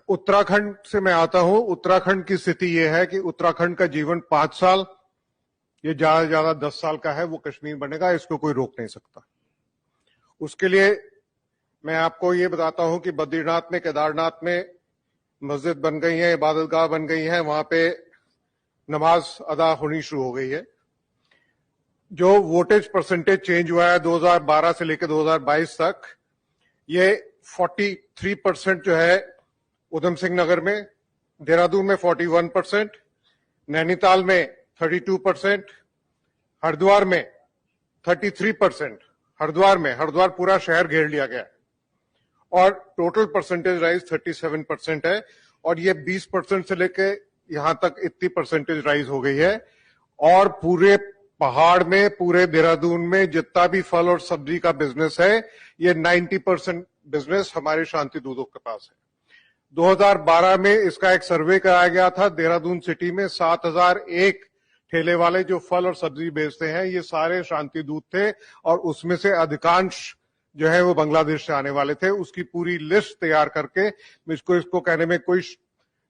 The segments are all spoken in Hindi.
उत्तराखंड से मैं आता हूं। उत्तराखंड की स्थिति यह है कि उत्तराखंड का जीवन 5 साल, ये ज्यादा से ज्यादा 10 साल का है, वो कश्मीर बनेगा, इसको कोई रोक नहीं सकता। उसके लिए मैं आपको ये बताता हूं कि बद्रीनाथ में, केदारनाथ में मस्जिद बन गई है, इबादतगाह बन गई है, वहां पे नमाज अदा होनी शुरू हो गई है। जो वोटेज परसेंटेज चेंज हुआ है 2012 से लेकर 2022 तक, ये 43% जो है उधम सिंह नगर में, देहरादून में 41%, नैनीताल में 32%, हरिद्वार में 33%, हरिद्वार पूरा शहर घेर लिया गया है और टोटल परसेंटेज राइज 37% है। और ये 20% से लेके यहां तक इतनी परसेंटेज राइज हो गई है। और पूरे पहाड़ में, पूरे देहरादून में जितना भी फल और सब्जी का बिजनेस है, ये 90% बिजनेस हमारे शांति दूतों के पास है। 2012 में इसका एक सर्वे कराया गया था। देहरादून सिटी में 7001 ठेले वाले जो फल और सब्जी बेचते हैं, ये सारे शांति दूत थे और उसमें से अधिकांश जो है वो बांग्लादेश से आने वाले थे। उसकी पूरी लिस्ट तैयार करके, मुझको इसको कहने में कोई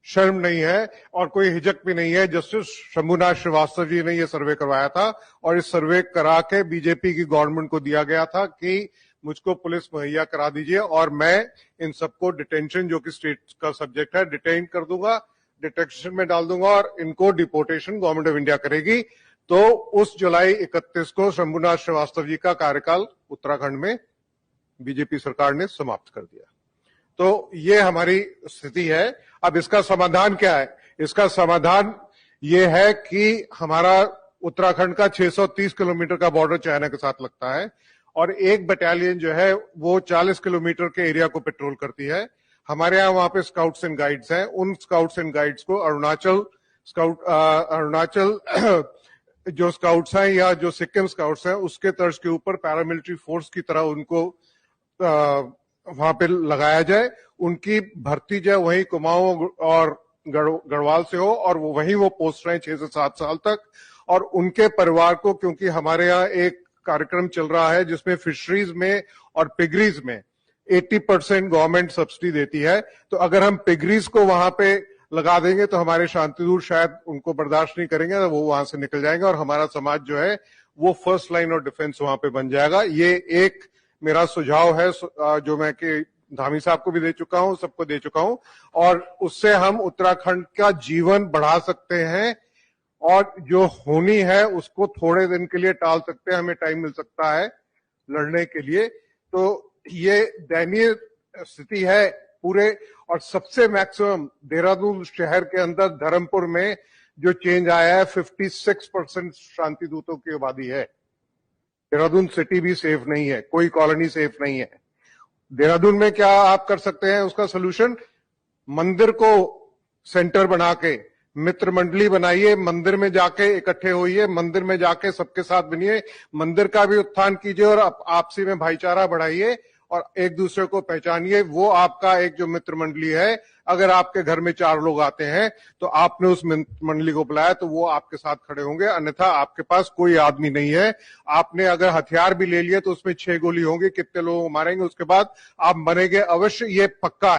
शर्म नहीं है और कोई हिचक भी नहीं है। जस्टिस शंभुनाथ श्रीवास्तव जी ने ये सर्वे करवाया था और इस सर्वे करा के बीजेपी की गवर्नमेंट को दिया गया था कि मुझको पुलिस मुहैया करा दीजिए और मैं इन सबको डिटेंशन, जो कि स्टेट का सब्जेक्ट है, डिटेन कर दूंगा, डिटेक्शन में डाल दूंगा और इनको डिपोर्टेशन गवर्नमेंट ऑफ इंडिया करेगी। तो उस जुलाई 31 को शंभुनाथ श्रीवास्तव जी का कार्यकाल उत्तराखंड में बीजेपी सरकार ने समाप्त कर दिया। तो ये हमारी स्थिति है। अब इसका समाधान क्या है? इसका समाधान ये है कि हमारा उत्तराखंड का 630 किलोमीटर का बॉर्डर चाइना के साथ लगता है और एक बटालियन जो है वो 40 किलोमीटर के एरिया को पेट्रोल करती है। हमारे यहाँ वहां पे स्काउट्स एंड गाइड्स हैं। उन स्काउट्स एंड गाइड्स को अरुणाचल जो स्काउट्स हैं या जो सिक्किम स्काउट्स हैं, उसके तर्ज के ऊपर पैरामिलिट्री फोर्स की तरह उनको वहां पे लगाया जाए। उनकी भर्ती जो है वही कुमाऊं और गढ़वाल से हो और वहीं वो पोस्ट रहे 6 से 7 साल तक। और उनके परिवार को, क्योंकि हमारे यहाँ एक कार्यक्रम चल रहा है जिसमें फिशरीज में और पिगरीज में 80% गवर्नमेंट सब्सिडी देती है, तो अगर हम पिगरीज को वहां पे लगा देंगे तो हमारे शांतिदूत शायद उनको बर्दाश्त नहीं करेंगे, तो वो वहां से निकल जाएंगे और हमारा समाज जो है वो फर्स्ट लाइन ऑफ डिफेंस वहां पे बन जाएगा। ये एक मेरा सुझाव है जो मैं कि धामी साहब को भी दे चुका हूं, सबको दे चुका हूं, और उससे हम उत्तराखंड का जीवन बढ़ा सकते हैं और जो होनी है उसको थोड़े दिन के लिए टाल सकते हैं। हमें टाइम मिल सकता है लड़ने के लिए। तो ये दयनीय स्थिति है पूरे। और सबसे मैक्सिमम देहरादून शहर के अंदर धर्मपुर में जो चेंज आया है, 56% शांति दूतों की आबादी है। देहरादून सिटी भी सेफ नहीं है, कोई कॉलोनी सेफ नहीं है। देहरादून में क्या आप कर सकते हैं उसका सोल्यूशन? मंदिर को सेंटर बना के मित्र मंडली बनाइए, मंदिर में जाके इकट्ठे होइए, मंदिर में जाके सबके साथ बनिए, मंदिर का भी उत्थान कीजिए और आपसी में भाईचारा बढ़ाइए और एक दूसरे को पहचानिए। वो आपका एक जो मित्र मंडली है, अगर आपके घर में 4 लोग आते हैं तो आपने उस मंडली को बुलाया तो वो आपके साथ खड़े होंगे, अन्यथा आपके पास कोई आदमी नहीं है। आपने अगर हथियार भी ले लिए तो उसमें 6 गोली होंगी, कितने लोगों को मारेंगे उसके बाद आप मरेंगे अवश्य, ये पक्का है।